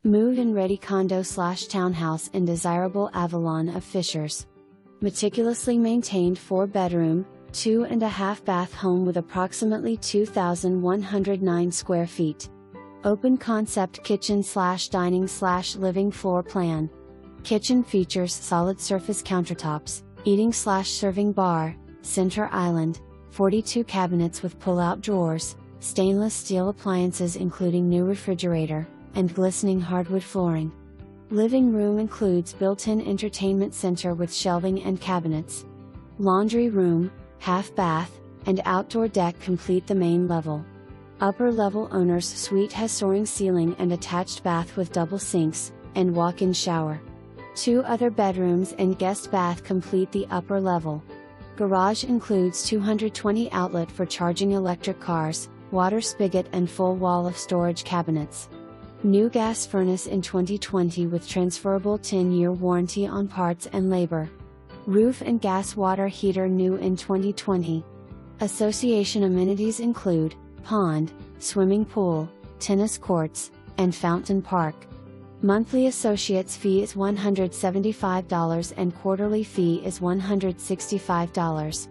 Move-in ready condo/townhouse in desirable Avalon of Fishers. Meticulously maintained 4-bedroom, 2.5 bath home with approximately 2,109 square feet. Open concept kitchen/dining/living floor plan. Kitchen features solid surface countertops, eating/serving bar, center island, 42 cabinets with pull-out drawers, stainless steel appliances including new refrigerator, and glistening hardwood flooring. Living room includes built-in entertainment center with shelving and cabinets. Laundry room, half bath, and outdoor deck complete the main level. Upper level owner's suite has soaring ceiling and attached bath with double sinks, and walk-in shower. 2 other bedrooms and guest bath complete the upper level. Garage includes 220 outlet for charging electric cars, water spigot and full wall of storage cabinets. New gas furnace in 2020 with transferrable 10-year warranty on parts and labor. Roof and gas water heater new in 2020. Association amenities include pond, swimming pool, tennis courts, and fountain park. Monthly associates fee is $175 and quarterly fee is $165.